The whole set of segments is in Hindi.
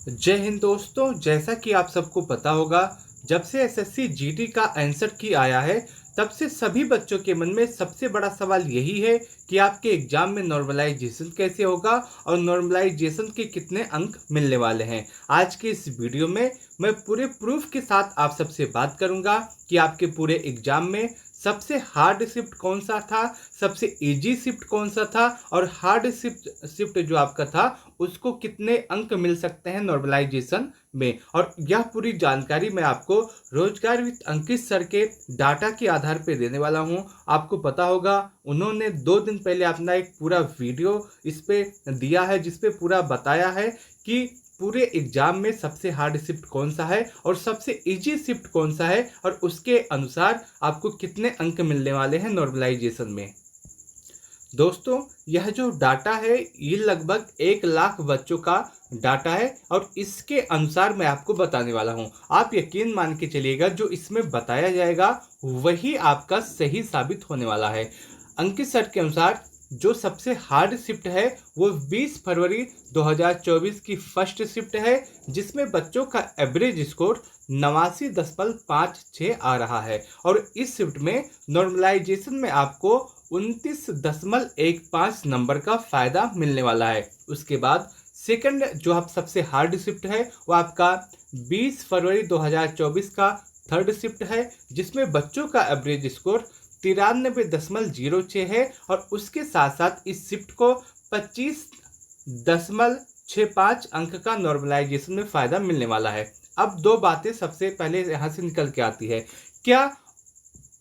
जय हिंद दोस्तों। जैसा कि आप सबको पता होगा, जब से एसएससी जीडी का आंसर की आया है तब से सभी बच्चों के मन में सबसे बड़ा सवाल यही है कि आपके एग्जाम में नॉर्मलाइजेशन कैसे होगा और नॉर्मलाइजेशन के कितने अंक मिलने वाले हैं। आज के इस वीडियो में मैं पूरे प्रूफ के साथ आप सबसे बात करूंगा कि आपके पूरे एग्जाम में सबसे हार्ड शिफ्ट कौन सा था, सबसे इजी शिफ्ट कौन सा था और हार्ड शिफ्ट जो आपका था उसको कितने अंक मिल सकते हैं नॉर्मलाइजेशन में। और यह पूरी जानकारी मैं आपको रोजगार विद अंकित सर के डाटा के आधार पर देने वाला हूं। आपको पता होगा उन्होंने 2 दिन पहले अपना एक पूरा वीडियो इस पे दिया है जिसपे पूरा बताया है कि पूरे एग्जाम में सबसे हार्ड शिफ्ट कौन सा है और सबसे इजी शिफ्ट कौन सा है और उसके अनुसार आपको कितने अंक मिलने वाले हैं नॉर्मलाइजेशन में। दोस्तों, यह जो डाटा है ये लगभग 1 लाख बच्चों का डाटा है और इसके अनुसार मैं आपको बताने वाला हूं। आप यकीन मान के चलिएगा, जो इसमें बताया जाएगा वही आपका सही साबित होने वाला है। अंकित सर के अनुसार जो सबसे हार्ड शिफ्ट है वो 20 फरवरी 2024 की फर्स्ट शिफ्ट है, जिसमें बच्चों का एवरेज स्कोर 89.56 आ रहा है और इस शिफ्ट में नॉर्मलाइजेशन में आपको 29.15 नंबर का फायदा मिलने वाला है। उसके बाद सेकंड जो आप सबसे हार्ड शिफ्ट है वो आपका 20 फरवरी 2024 का थर्ड शिफ्ट है, जिसमें बच्चों का एवरेज स्कोर 93.06 है और उसके साथ साथ इस शिफ्ट को 25.65 अंक का नॉर्मलाइजेशन में फायदा मिलने वाला है। अब दो बातें सबसे पहले यहाँ से निकल के आती है, क्या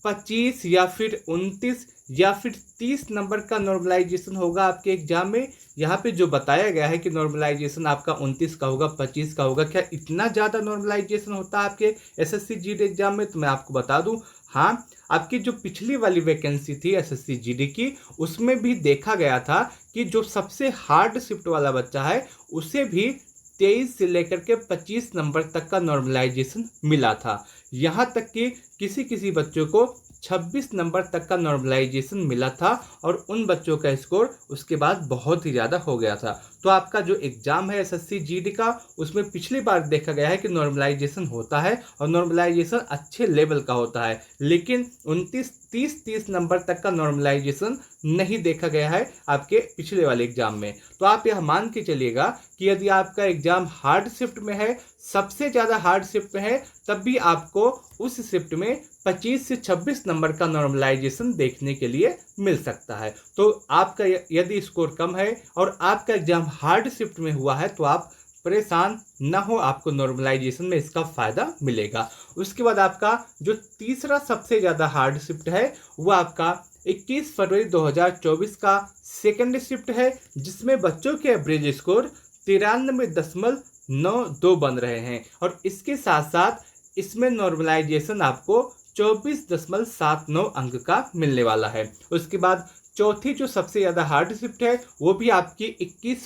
25 या फिर 29 या फिर 30 नंबर का नॉर्मलाइजेशन होगा आपके एग्जाम में। यहाँ पे जो बताया गया है कि नॉर्मलाइजेशन आपका 29 का होगा, 25 का होगा, क्या इतना ज़्यादा नॉर्मलाइजेशन होता है आपके एसएससी जीडी एग्जाम में? तो मैं आपको बता दूं, हाँ, आपकी जो पिछली वाली वैकेंसी थी एसएससी जीडी की, उसमें भी देखा गया था कि जो सबसे हार्ड शिफ्ट वाला बच्चा है उसे भी 23 से लेकर के 25 नंबर तक का नॉर्मलाइजेशन मिला था। यहाँ तक कि किसी किसी बच्चों को 26 नंबर तक का नॉर्मलाइजेशन मिला था और उन बच्चों का स्कोर उसके बाद बहुत ही ज़्यादा हो गया था। तो आपका जो एग्जाम है एसएससी जीडी का, उसमें पिछली बार देखा गया है कि नॉर्मलाइजेशन होता है और नॉर्मलाइजेशन अच्छे लेवल का होता है, लेकिन 29, 30 नंबर तक का नॉर्मलाइजेशन नहीं देखा गया है आपके पिछले वाले एग्जाम में। तो आप यह मान के चलिएगा कि यदि आपका एग्जाम हार्ड शिफ्ट में है, सबसे ज़्यादा हार्ड शिफ्ट में है, तब भी आपको उस शिफ्ट में 25 से 26 नंबर का नॉर्मलाइजेशन देखने के लिए मिल सकता है। तो आपका यदि स्कोर कम है और आपका एग्जाम हार्ड शिफ्ट में हुआ है तो आप परेशान ना हो, आपको नॉर्मलाइजेशन में इसका फायदा मिलेगा। उसके बाद आपका जो तीसरा सबसे ज़्यादा हार्ड शिफ्ट है वो आपका 21 फरवरी 2024 का सेकेंड शिफ्ट है, जिसमें बच्चों के एवरेज स्कोर 93.92 बन रहे हैं और इसके साथ साथ इसमें नॉर्मलाइजेशन आपको 24.79 अंक का मिलने वाला है। उसके बाद चौथी जो सबसे ज़्यादा हार्ड शिफ्ट है वो भी आपकी 21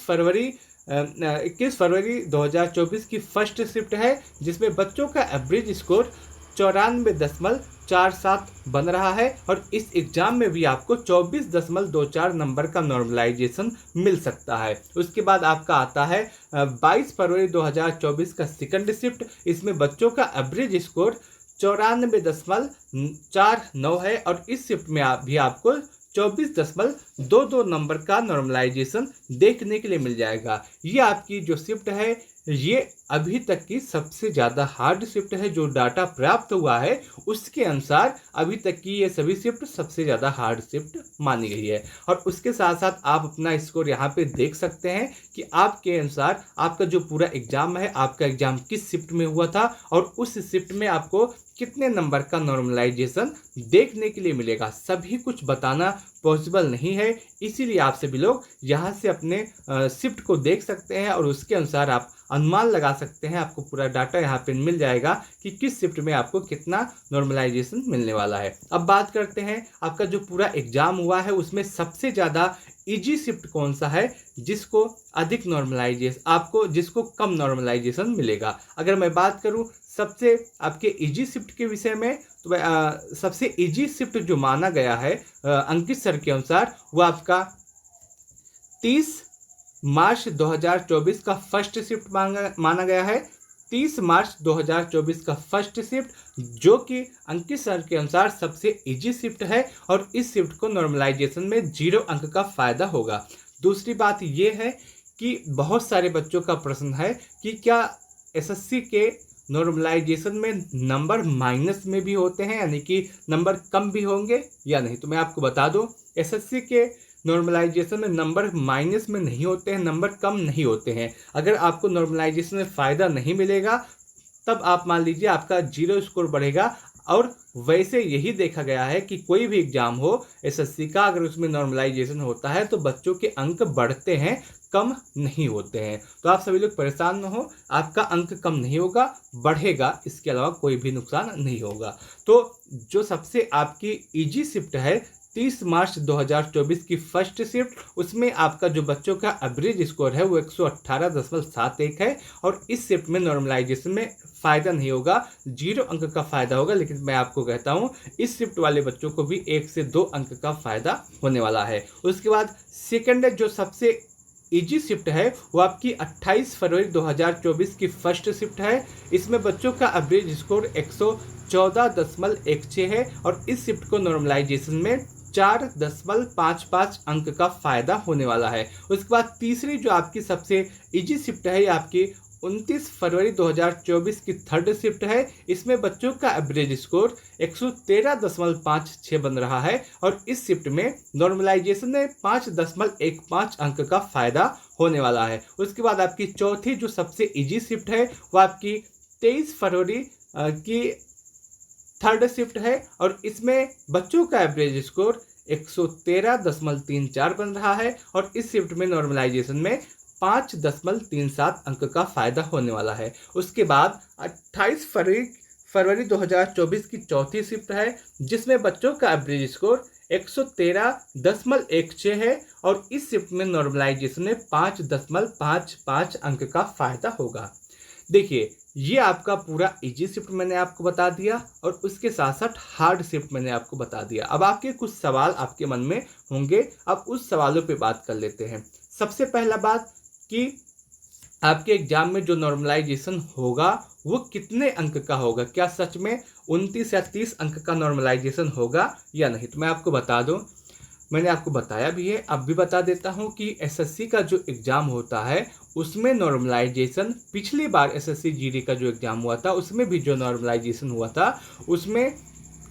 फरवरी 2024 की फर्स्ट शिफ्ट है, जिसमें बच्चों का एवरेज स्कोर 94.47 बन रहा है और इस एग्जाम में भी आपको 24.24 नंबर का नॉर्मलाइजेशन मिल सकता है। उसके बाद आपका आता है 22 फरवरी 2024 का सेकंड शिफ्ट। इसमें बच्चों का एवरेज स्कोर 94.49 है और इस शिफ्ट में भी आपको 24.22 नंबर का नॉर्मलाइजेशन देखने के लिए मिल जाएगा। ये आपकी जो शिफ्ट है ये अभी तक की सबसे ज़्यादा हार्ड शिफ्ट है। जो डाटा प्राप्त हुआ है उसके अनुसार अभी तक की ये सभी शिफ्ट सबसे ज़्यादा हार्ड शिफ्ट मानी गई है। और उसके साथ साथ आप अपना स्कोर यहाँ पे देख सकते हैं कि आपके अनुसार आपका जो पूरा एग्जाम है, आपका एग्जाम किस शिफ्ट में हुआ था और उस शिफ्ट में आपको कितने नंबर का नॉर्मलाइजेशन देखने के लिए मिलेगा। सभी कुछ बताना पॉसिबल नहीं है, इसीलिए आप सभी लोग यहाँ से अपने शिफ्ट को देख सकते हैं और उसके अनुसार आप अनुमान लगा सकते हैं। आपको पूरा डाटा यहाँ पे मिल जाएगा कि किस शिफ्ट में आपको कितना नॉर्मलाइजेशन मिलने वाला है। अब बात करते हैं आपका जो पूरा एग्जाम हुआ है उसमें सबसे ज़्यादा इजी शिफ्ट कौन सा है, जिसको अधिक नॉर्मलाइजेशन आपको जिसको कम नॉर्मलाइजेशन मिलेगा। अगर मैं बात करूं सबसे आपके इजी शिफ्ट के विषय में, तो सबसे इजी शिफ्ट जो माना गया है अंकित सर के अनुसार वो आपका 30 मार्च 2024 का फर्स्ट शिफ्ट माना गया है। 30 मार्च 2024 का फर्स्ट शिफ्ट जो कि अंकित सर के अनुसार सबसे इजी शिफ्ट है और इस शिफ्ट को नॉर्मलाइजेशन में 0 अंक का फायदा होगा। दूसरी बात यह है कि बहुत सारे बच्चों का प्रश्न है कि क्या एसएससी के नॉर्मलाइजेशन में नंबर माइनस में भी होते हैं, यानी कि नंबर कम भी होंगे या नहीं। तो मैं आपको बता दूं, एसएससी के नॉर्मलाइजेशन में नंबर माइनस में नहीं होते हैं, नंबर कम नहीं होते हैं। अगर आपको नॉर्मलाइजेशन में फ़ायदा नहीं मिलेगा तब आप मान लीजिए आपका 0 स्कोर बढ़ेगा। और वैसे यही देखा गया है कि कोई भी एग्जाम हो एसएससी का, अगर उसमें नॉर्मलाइजेशन होता है तो बच्चों के अंक बढ़ते हैं, कम नहीं होते हैं। तो आप सभी लोग परेशान न हो, आपका अंक कम नहीं होगा, बढ़ेगा, इसके अलावा कोई भी नुकसान नहीं होगा। तो जो सबसे आपकी इजी शिफ्ट है 30 मार्च 2024 की फर्स्ट शिफ्ट, उसमें आपका जो बच्चों का एवरेज स्कोर है वो 118.71 है और इस शिफ्ट में नॉर्मलाइजेशन में फ़ायदा नहीं होगा, 0 अंक का फ़ायदा होगा। लेकिन मैं आपको कहता हूँ इस शिफ्ट वाले बच्चों को भी 1 से 2 अंक का फ़ायदा होने वाला है। उसके बाद सेकेंड जो सबसे इजी शिफ्ट है वो आपकी 28 फरवरी 2024 की फर्स्ट शिफ्ट है। इसमें बच्चों का एवरेज स्कोर 114.16 है और इस शिफ्ट को नॉर्मलाइजेशन में 4.55 अंक का फायदा होने वाला है। उसके बाद तीसरी जो आपकी सबसे इजी शिफ्ट है ये आपकी 29 फरवरी 2024 की थर्ड शिफ्ट है। इसमें बच्चों का एवरेज स्कोर 113.56 बन रहा है और इस शिफ्ट में नॉर्मलाइजेशन में 5.15 अंक का फायदा होने वाला है। उसके बाद आपकी चौथी जो सबसे इजी शिफ्ट है वो आपकी 23 फरवरी की थर्ड शिफ्ट है और इसमें बच्चों का एवरेज स्कोर 113.34 बन रहा है और इस शिफ्ट में नॉर्मलाइजेशन में 5.37 अंक का फायदा होने वाला है। उसके बाद 28 फरवरी 2024 की चौथी शिफ्ट है जिसमें बच्चों का एवरेज स्कोर 113.16 है और इस शिफ्ट में नॉर्मलाइजेशन में 5.55 अंक का फायदा होगा। देखिए ये आपका पूरा इजी शिफ्ट मैंने आपको बता दिया और उसके साथ साथ हार्ड शिफ्ट मैंने आपको बता दिया। अब आपके कुछ सवाल आपके मन में होंगे, अब उस सवालों पे बात कर लेते हैं। सबसे पहला बात कि आपके एग्जाम में जो नॉर्मलाइजेशन होगा वो कितने अंक का होगा, क्या सच में 29 या 30 अंक का नॉर्मलाइजेशन होगा या नहीं। तो मैं आपको बता दूं, मैंने आपको बताया भी है, अब भी बता देता हूं कि एसएससी का जो एग्ज़ाम होता है उसमें नॉर्मलाइजेशन, पिछली बार एसएससी जीडी का जो एग्ज़ाम हुआ था उसमें भी जो नॉर्मलाइजेशन हुआ था उसमें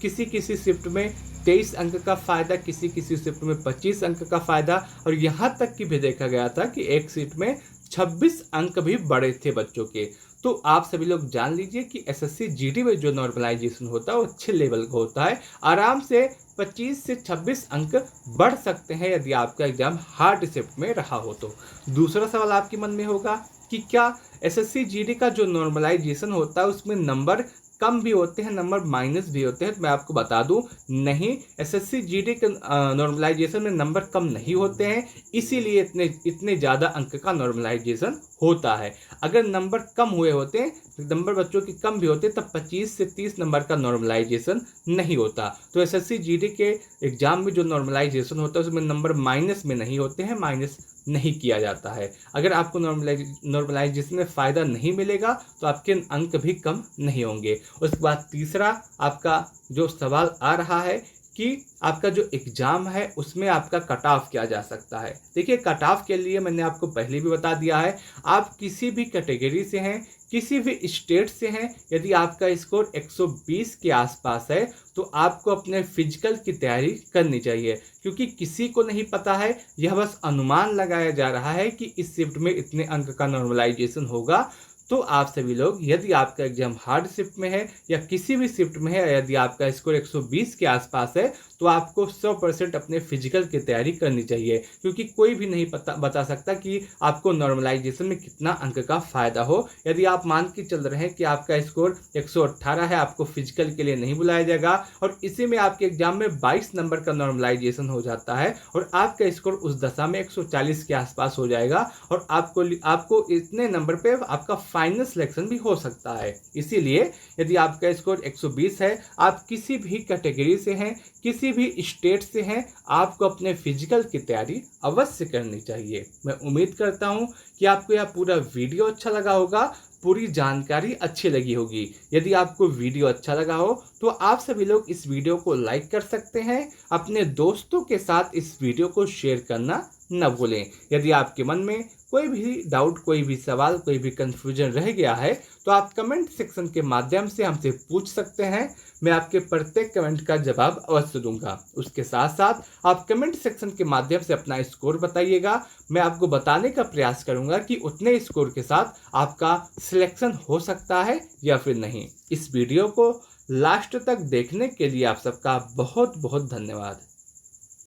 किसी किसी शिफ्ट में 23 अंक का फ़ायदा, किसी किसी शिफ्ट में 25 अंक का फ़ायदा और यहाँ तक कि भी देखा गया था कि एक शिफ्ट में 26 अंक भी बड़े थे बच्चों के। तो आप सभी लोग जान लीजिए कि एसएससी जीडी में जो नॉर्मलाइजेशन होता है वो अच्छे लेवल का होता है, आराम से 25 से 26 अंक बढ़ सकते हैं यदि आपका एग्जाम हार्ड शिफ्ट में रहा हो तो। दूसरा सवाल आपके मन में होगा कि क्या एसएससी जीडी का जो नॉर्मलाइजेशन होता है उसमें नंबर कम भी होते हैं, नंबर माइनस भी होते हैं। तो मैं आपको बता दूं नहीं, एसएससी जीडी के नॉर्मलाइजेशन में नंबर कम नहीं होते हैं, इसीलिए इतने ज़्यादा अंक का नॉर्मलाइजेशन होता है। अगर नंबर कम हुए होते, नंबर बच्चों के कम भी होते तब 25 से 30 नंबर का नॉर्मलाइजेशन नहीं होता। तो एसएससी जीडी के एग्जाम में जो नॉर्मलाइजेशन होता है उसमें नंबर माइनस में नहीं होते हैं, माइनस नहीं किया जाता है। अगर आपको नॉर्मलाइजेशन में फ़ायदा नहीं मिलेगा तो आपके अंक भी कम नहीं होंगे। उसके बाद तीसरा आपका जो सवाल आ रहा है कि आपका जो एग्ज़ाम है उसमें आपका कट ऑफ किया जा सकता है। देखिए कट ऑफ के लिए मैंने आपको पहले भी बता दिया है, आप किसी भी कैटेगरी से हैं, किसी भी स्टेट से हैं, यदि आपका स्कोर 120 के आसपास है तो आपको अपने फिजिकल की तैयारी करनी चाहिए, क्योंकि किसी को नहीं पता है, यह बस अनुमान लगाया जा रहा है कि इस शिफ्ट में इतने अंक का नॉर्मलाइजेशन होगा। तो आप सभी लोग यदि आपका एग्जाम हार्ड शिफ्ट में है या किसी भी शिफ्ट में है, यदि आपका स्कोर 120 के आसपास है तो आपको 100% अपने फिजिकल की तैयारी करनी चाहिए, क्योंकि कोई भी नहीं बता सकता कि आपको नॉर्मलाइजेशन में कितना अंक का फ़ायदा हो। यदि आप मान के चल रहे हैं कि आपका स्कोर 118 है, आपको फिजिकल के लिए नहीं बुलाया जाएगा और इसी में आपके एग्जाम में 22 नंबर का नॉर्मलाइजेशन हो जाता है और आपका स्कोर उस दशा में 140 के आसपास हो जाएगा और आपको इतने नंबर पर आपका फाइनल सिलेक्शन भी हो सकता है। इसीलिए यदि आपका स्कोर 120 है, आप किसी भी कैटेगरी से हैं, किसी भी स्टेट से हैं, आपको अपने फिजिकल की तैयारी अवश्य करनी चाहिए। मैं उम्मीद करता हूं कि आपको यह पूरा वीडियो अच्छा लगा होगा, पूरी जानकारी अच्छी लगी होगी। यदि आपको वीडियो अच्छा लगा हो तो आप सभी लोग इस वीडियो को लाइक कर सकते हैं। अपने दोस्तों के साथ इस वीडियो को शेयर करना न भूलें। यदि आपके मन में कोई भी डाउट, कोई भी सवाल, कोई भी कंफ्यूजन रह गया है तो आप कमेंट सेक्शन के माध्यम से हमसे पूछ सकते हैं। मैं आपके प्रत्येक कमेंट का जवाब अवश्य दूंगा। उसके साथ साथ आप कमेंट सेक्शन के माध्यम से अपना स्कोर बताइएगा। मैं आपको बताने का प्रयास करूंगा कि उतने स्कोर के साथ आपका सिलेक्शन हो सकता है या फिर नहीं। इस वीडियो को लास्ट तक देखने के लिए आप सबका बहुत बहुत धन्यवाद।